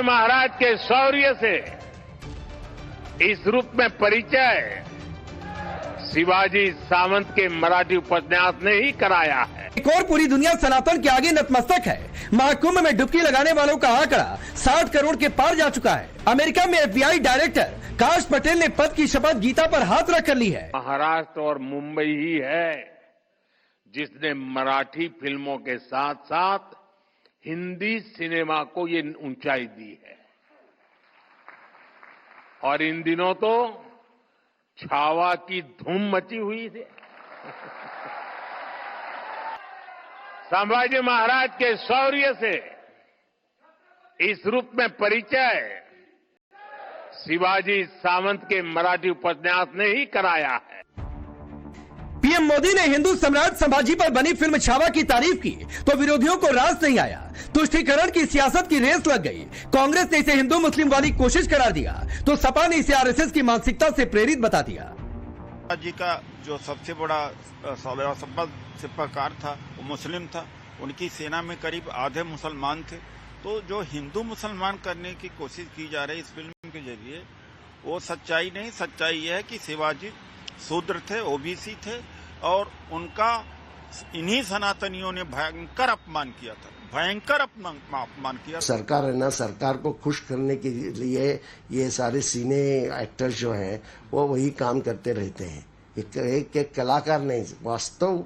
संभाजी महाराज के शौर्य से इस रूप में परिचय शिवाजी सावंत के मराठी उपन्यास ने ही कराया है। एक और पूरी दुनिया सनातन के आगे नतमस्तक है। महाकुंभ में डुबकी लगाने वालों का आंकड़ा 60 करोड़ के पार जा चुका है। अमेरिका में FBI डायरेक्टर काश पटेल ने पद की शपथ गीता पर हाथ रख कर ली है। महाराष्ट्र और मुंबई ही है जिसने मराठी फिल्मों के साथ साथ हिंदी सिनेमा को ये ऊंचाई दी है। और इन दिनों तो छावा की धूम मची हुई थी। संभाजी महाराज के शौर्य से इस रूप में परिचय शिवाजी सावंत के मराठी उपन्यास ने ही कराया है। पीएम मोदी ने हिंदू सम्राट संभाजी पर बनी फिल्म छावा की तारीफ की तो विरोधियों को रास नहीं आया। तुष्टीकरण की सियासत की रेस लग गई। कांग्रेस ने इसे हिंदू मुस्लिम वाली कोशिश करार दिया तो सपा ने इसे आरएसएस की मानसिकता से प्रेरित बता दिया। जी का जो सबसे बड़ा सिपहकार था वो मुस्लिम था। उनकी सेना में करीब आधे मुसलमान थे। तो जो हिंदू मुसलमान करने की कोशिश की जा रही इस फिल्म के जरिए वो सच्चाई नहीं, सच्चाई यह है कि शिवाजी शूद्र थे, ओबीसी थे और उनका इन्हीं सनातनियों ने भयंकर अपमान किया था, भयंकर अपमान किया। सरकार है ना, सरकार को खुश करने के लिए ये सारे सिने एक्टर्स जो हैं वो वही काम करते रहते हैं। एक कलाकार नहीं, वास्तव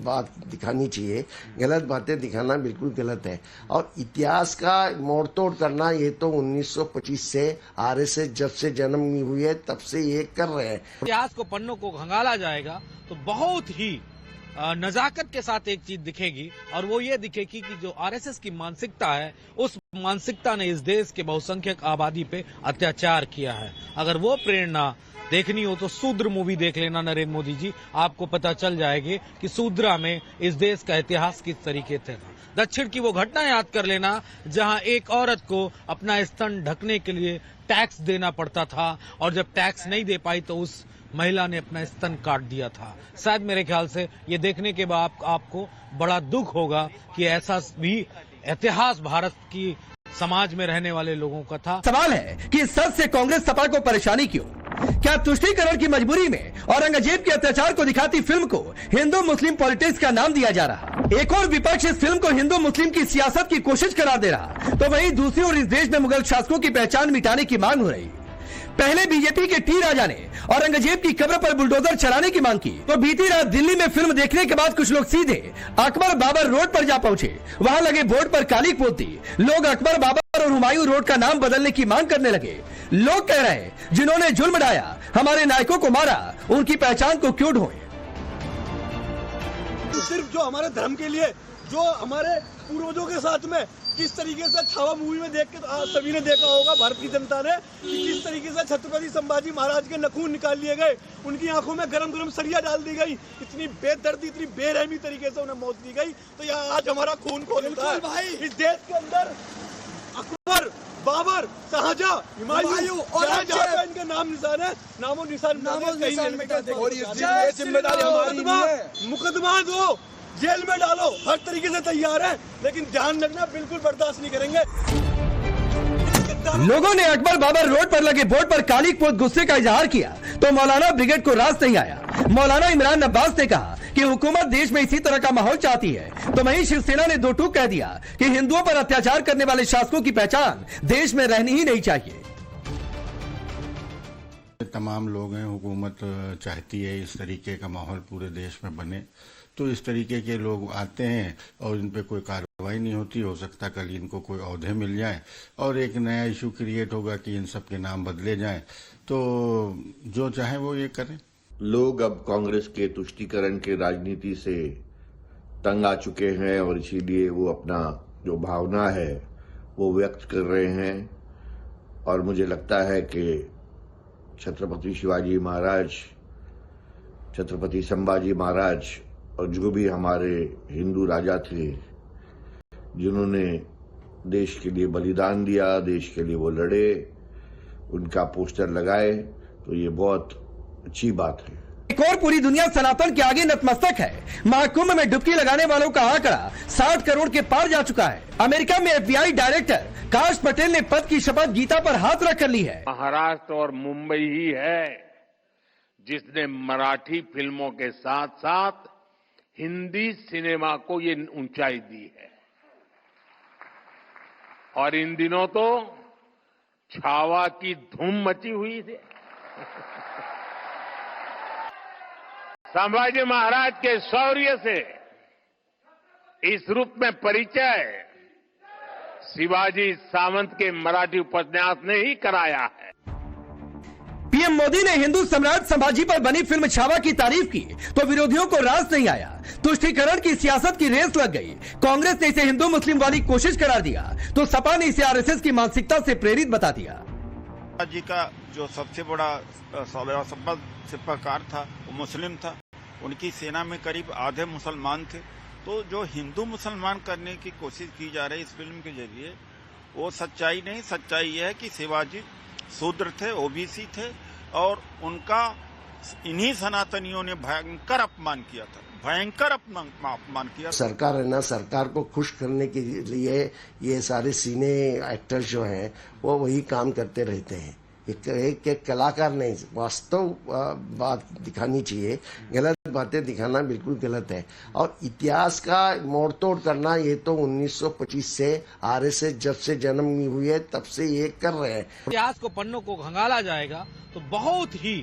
बात दिखानी चाहिए। गलत बातें दिखाना बिल्कुल गलत है। और इतिहास का मोड़ तोड़ करना ये तो 1925 से आरएसएस जब से जन्म हुई है तब से ये कर रहे हैं। इतिहास को पन्नों को खंगाला जाएगा तो बहुत ही नजाकत के साथ एक चीज दिखेगी और वो ये दिखेगी कि जो आरएसएस की मानसिकता है उस मानसिकता ने इस देश के बहुसंख्यक आबादी पे अत्याचार किया है। अगर वो प्रेरणा देखनी हो तो शूद्र मूवी देख लेना नरेंद्र मोदी जी, आपको पता चल जाएगी कि शूद्रा में इस देश का इतिहास किस तरीके से था। दक्षिण की वो घटना याद कर लेना जहां एक औरत को अपना स्तन ढकने के लिए टैक्स देना पड़ता था और जब टैक्स नहीं दे पाई तो उस महिला ने अपना स्तन काट दिया था। शायद मेरे ख्याल से ये देखने के बाद आपको बड़ा दुख होगा कि ऐसा भी इतिहास भारत की समाज में रहने वाले लोगों का था। सवाल है कि इस सच से कांग्रेस सपा को परेशानी क्यों? क्या तुष्टीकरण की मजबूरी में औरंगजेब के अत्याचार को दिखाती फिल्म को हिंदू मुस्लिम पॉलिटिक्स का नाम दिया जा रहा? एक और विपक्ष इस फिल्म को हिंदू मुस्लिम की सियासत की कोशिश करार दे रहा तो वहीं दूसरी ओर इस देश में मुगल शासकों की पहचान मिटाने की मांग हो रही। पहले बीजेपी के टी राजा ने औरंगजेब की कब्र पर बुलडोजर चलाने की मांग की तो बीती रात दिल्ली में फिल्म देखने के बाद कुछ लोग सीधे अकबर बाबर रोड पर जा पहुंचे। वहां लगे बोर्ड पर काली पोत दी। लोग अकबर बाबर और हुमायूं रोड का नाम बदलने की मांग करने लगे। लोग कह रहे हैं जिन्होंने जुल्म ढाया, हमारे नायकों को मारा, उनकी पहचान को क्यों ढोएं? सिर्फ जो हमारे धर्म के लिए, जो हमारे पूर्वजों के साथ में किस तरीके से छावा मूवी में देख के सभी ने देखा होगा, भारत की जनता ने, कि किस तरीके से छत्रपति संभाजी महाराज के नखून निकाल लिए गए, उनकी आंखों में गरम गरम सरिया डाल दी गई, इतनी बेदर्दी, इतनी बेरहमी तरीके से उन्हें मौत दी गई। तो यह आज हमारा खून खोलता है भाई। इस देश के अंदर अकबर, बाबर, शाहजहां, हुमायूं और इनके नाम निशान है, नामो निशान जिम्मेदारी हमारी। मुकदमा दो, जेल में डालो, हर तरीके से तैयार है, लेकिन ध्यान रखना बिल्कुल बर्दाश्त नहीं करेंगे। लोगों ने अकबर बाबर रोड पर लगे बोर्ड पर काली पोत गुस्से का इजहार किया तो मौलाना ब्रिगेड को रास नहीं आया। मौलाना इमरान अब्बास ने कहा कि हुकूमत देश में इसी तरह का माहौल चाहती है तो वहीं शिवसेना ने दो टूक कह दिया कि हिंदुओं पर अत्याचार करने वाले शासकों की पहचान देश में रहनी ही नहीं चाहिए। तमाम लोग हैं, हुकूमत चाहती है इस तरीके का माहौल पूरे देश में बने तो इस तरीके के लोग आते हैं और इन पे कोई कार्रवाई नहीं होती। हो सकता कल इनको कोई ओहदे मिल जाए और एक नया इशू क्रिएट होगा कि इन सब के नाम बदले जाएं, तो जो चाहे वो ये करें। लोग अब कांग्रेस के तुष्टीकरण के राजनीति से तंग आ चुके हैं और इसीलिए वो अपना जो भावना है वो व्यक्त कर रहे हैं। और मुझे लगता है कि छत्रपति शिवाजी महाराज, छत्रपति संभाजी महाराज और जो भी हमारे हिंदू राजा थे जिन्होंने देश के लिए बलिदान दिया, देश के लिए वो लड़े, उनका पोस्टर लगाए तो ये बहुत अच्छी बात है। एक और पूरी दुनिया सनातन के आगे नतमस्तक है। महाकुंभ में डुबकी लगाने वालों का आंकड़ा 60 करोड़ के पार जा चुका है। अमेरिका में FBI डायरेक्टर काश पटेल ने पद की शपथ गीता पर हाथ रख कर ली है। महाराष्ट्र और मुंबई ही है जिसने मराठी फिल्मों के साथ साथ हिंदी सिनेमा को ये ऊंचाई दी है। और इन दिनों तो छावा की धूम मची हुई थी। संभाजी महाराज के शौर्य से इस रूप में परिचय शिवाजी सावंत के मराठी उपन्यास ने ही कराया है। पीएम मोदी ने हिंदू सम्राट संभाजी पर बनी फिल्म छावा की तारीफ की तो विरोधियों को रास नहीं आया। तुष्टीकरण की सियासत की रेस लग गई। कांग्रेस ने इसे हिंदू मुस्लिम वाली कोशिश करार दिया तो सपा ने इसे आरएसएस की मानसिकता से प्रेरित बता दिया। जी का जो सबसे बड़ा सफल सिपाहीकार था वो मुस्लिम था। उनकी सेना में करीब आधे मुसलमान थे। तो जो हिंदू मुसलमान करने की कोशिश की जा रही है इस फिल्म के जरिए वो सच्चाई नहीं, सच्चाई यह है कि शिवाजी शूद्र थे, ओबीसी थे और उनका इन्हीं सनातनियों ने भयंकर अपमान किया था, भयंकर अपमान किया। सरकार है ना, सरकार को खुश करने के लिए ये सारे सिने एक्टर्स जो हैं वो वही काम करते रहते हैं। एक कलाकार नहीं, वास्तव बात दिखानी चाहिए। गलत बातें दिखाना बिल्कुल गलत है। और इतिहास का मोड़ तोड़ करना ये तो 1925 से आरएसएस जब से जन्म हुई है तब से ये कर रहे हैं। इतिहास को पन्नों को खंगाला जाएगा तो बहुत ही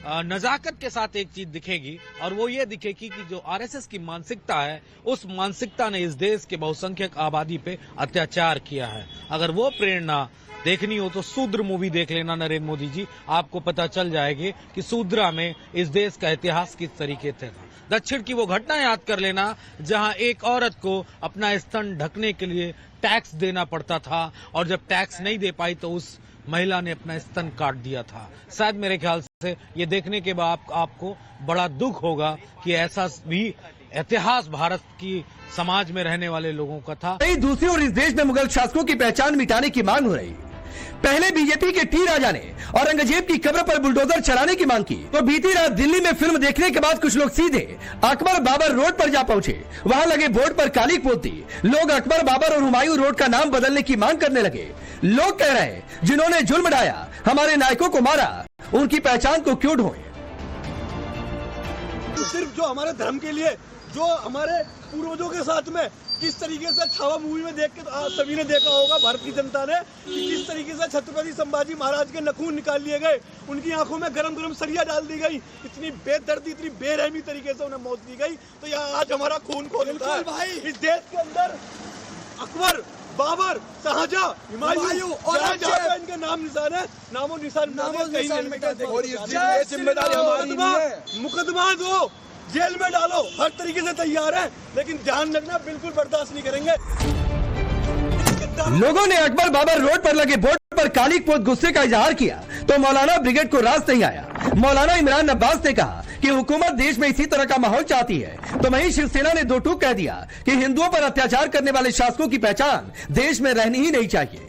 नजाकत के साथ एक चीज दिखेगी और वो ये दिखेगी कि जो आरएसएस की मानसिकता है उस मानसिकता ने इस देश के बहुसंख्यक आबादी पे अत्याचार किया है। अगर वो प्रेरणा देखनी हो तो शूद्र मूवी देख लेना नरेंद्र मोदी जी, आपको पता चल जाएगी कि शूद्रा में इस देश का इतिहास किस तरीके से था। दक्षिण की वो घटना याद कर लेना जहां एक औरत को अपना स्तन ढकने के लिए टैक्स देना पड़ता था और जब टैक्स नहीं दे पाई तो उस महिला ने अपना स्तन काट दिया था। शायद मेरे ख्याल से ये देखने के बाद आपको बड़ा दुख होगा कि ऐसा भी इतिहास भारत की समाज में रहने वाले लोगों का था। दूसरी ओर इस देश में मुगल शासकों की पहचान मिटाने की मांग हो रही। पहले बीजेपी के टी राजा ने औरंगजेब की कब्र पर बुलडोजर चलाने की मांग की तो बीती रात दिल्ली में फिल्म देखने के बाद कुछ लोग सीधे अकबर बाबर रोड पर जा पहुंचे। वहां लगे बोर्ड पर काली पोत थी। लोग अकबर बाबर और हुमायूं रोड का नाम बदलने की मांग करने लगे। लोग कह रहे हैं जिन्होंने जुल्म ढाया, हमारे नायकों को मारा, उनकी पहचान को क्यों ढोएं? सिर्फ जो हमारे धर्म के लिए, जो हमारे पूर्वजों के साथ में किस तरीके से छावा मूवी में देख के तो सभी ने देखा होगा भारत की जनता ने कि किस तरीके से छत्रपति संभाजी महाराज के नखून निकाल लिए गए, उनकी आंखों में गरम गरम सरिया डाल दी गई, इतनी बेदर्दी, इतनी बेरहमी तरीके से उन्हें मौत दी गई। तो यह आज हमारा खून खोलता है भाई। इस देश के अंदर अकबर, बाबर, शाहजहां, हुमायूं और इनके नाम निशान है, नामो निशान जिम्मेदारी हमारी। मुकदमा दो, जेल में डालो, हर तरीके से तैयार है, लेकिन ध्यान रखना बिल्कुल बर्दाश्त नहीं करेंगे। लोगों ने अकबर बाबर रोड पर लगे बोर्ड पर काली पोत गुस्से का इजहार किया तो मौलाना ब्रिगेड को रास नहीं आया। मौलाना इमरान अब्बास ने कहा कि हुकूमत देश में इसी तरह का माहौल चाहती है तो वहीं शिवसेना ने दो टूक कह दिया कि हिंदुओं पर अत्याचार करने वाले शासकों की पहचान देश में रहनी ही नहीं चाहिए।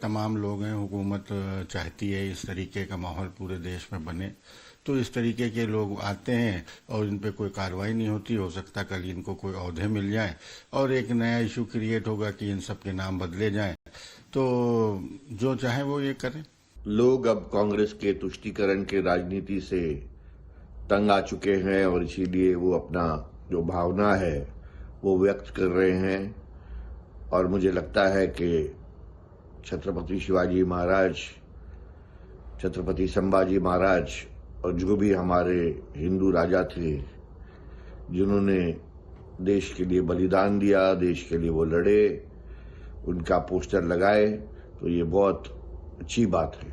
तमाम लोग हैं, हुकूमत चाहती है इस तरीके का माहौल पूरे देश में बने तो इस तरीके के लोग आते हैं और इन पे कोई कार्रवाई नहीं होती। हो सकता कल इनको कोई ओहदे मिल जाए और एक नया इशू क्रिएट होगा कि इन सब के नाम बदले जाएं, तो जो चाहे वो ये करें। लोग अब कांग्रेस के तुष्टीकरण के राजनीति से तंग आ चुके हैं और इसीलिए वो अपना जो भावना है वो व्यक्त कर रहे हैं। और मुझे लगता है कि छत्रपति शिवाजी महाराज, छत्रपति संभाजी महाराज और जो भी हमारे हिंदू राजा थे जिन्होंने देश के लिए बलिदान दिया, देश के लिए वो लड़े, उनका पोस्टर लगाए तो ये बहुत अच्छी बात है।